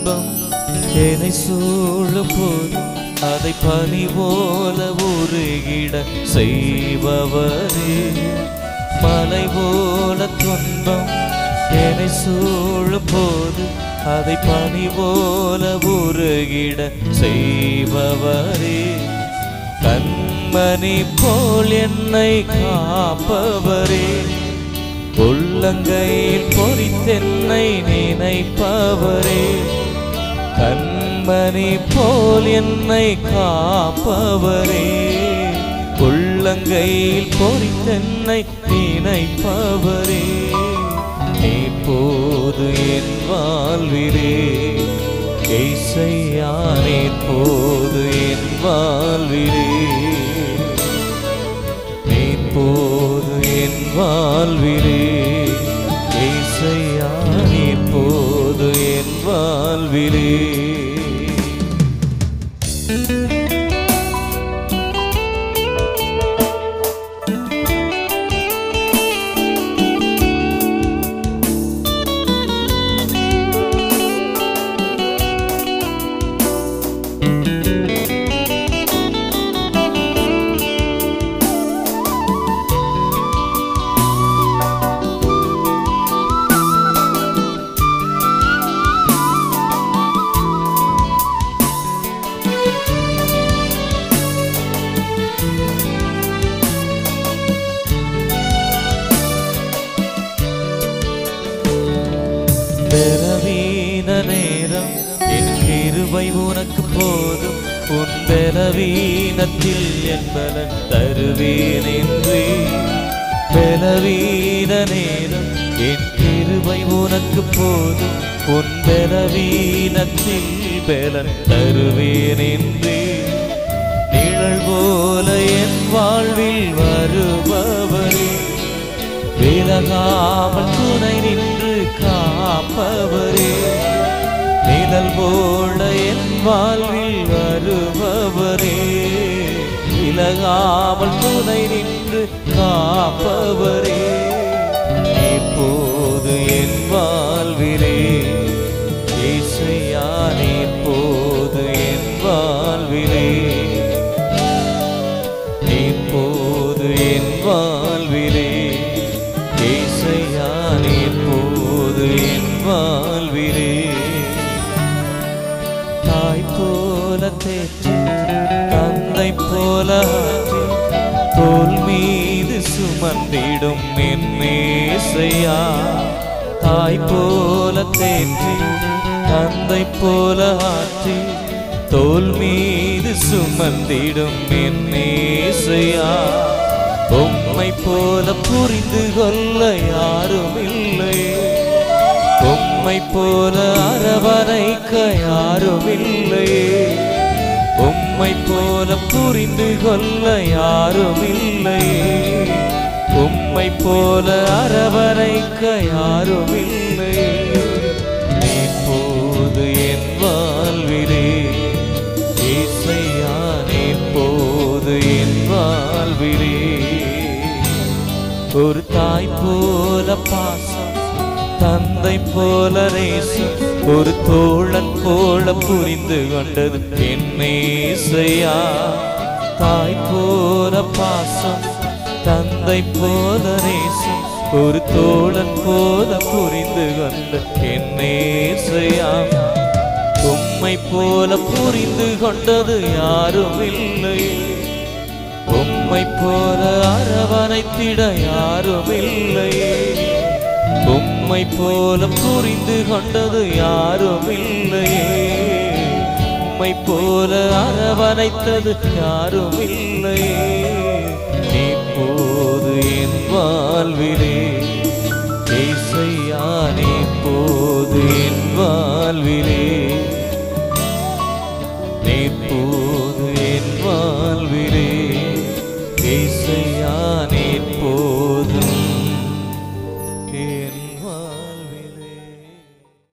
துன்பம் என்னை சூழும் போது அதை பனி போல உருகிட செய்பவரே. மலை போல துன்பம் என்னை சூழும் போது அதை பனி போல உருகிட செய்பவரே. கண்மணி போல் என்னை காப்பவரே. உள்ளங்கையில் பொறித்தென்னை நினைப்பவரே. கண்மணி போல் என்னை காப்பவரே. உள்ளங்கையில் பொறித்தென்னை நினைப்பவரே. இப்போது என் வாழ்விலே இயேசையா, இப்போது என் வாழ்விலே, இப்போது என் வாழ்விலே இயேசையா, இப்போது என் வாழ்விலே. பலவீன நேரம் என் கிருபை உனக்கு போதும். உன் பலவீனத்தில் என் பலன் தருவேன் என்றே. பலவீன நேரம் என் கிருபை உனக்கு போதும். உன் பலவீனத்தில் பலன் தருவேன் என்றே. நிழல் போல என் வாழ்வில் வருபவரே. விலகாமல் துணை நின்று காப்பவரே. நிழல் போல என் வாழ்வில் வருபவரே. விலகாமல் துணை நின்று காப்பவரே. இப்போது என் வாழ்விலே இயேசையா, இப்போது என் வாழ்விலே, இப்போது என் வாழ்விலே இயேசையா, இப்போது என் வாழ்விலே. தாய் போல தேற்றி தந்தை போல ஆற்றி தோள் மீது சுமந்திடும் என் இயேசையா. தாய் போல தேற்றி தந்தை போல ஆற்றி தோள் மீது சுமந்திடும் என் இயேசையா. உம்மை போல புரிந்து கொள்ள யாரும் இல்லை. உம்மை போல அரவணைக்க யாரும் இல்லை. உம்மை போல புரிந்து கொள்ள யாரும் இல்லை. உம்மை போல அரவணைக்க யாரும் இல்லை. இப்போது என் வாழ்விலே இயேசையா, இப்போது என் வாழ்விலே. ஒரு தாய் போல பாசம், தந்தை போல நேசம், ஒரு தோழன் போல புரிந்து கொண்டது என் இயேசையா. தாய் போல பாசம், தந்தை போல நேசம், ஒரு தோழன் போல புரிந்து கொண்ட என் இயேசையா. உம்மை போல புரிந்து கொண்டது யாரும் இல்லை. உம்மை போல அரவணைத்திட யாரும் இல்லை. உம்மை போல புரிந்து கொண்டது யாரும் இல்லையே. உம்மை போல அரவணைத்தது யாரும் இல்லையே. இப்போது என் வாழ்விலே இயேசையா, இப்போது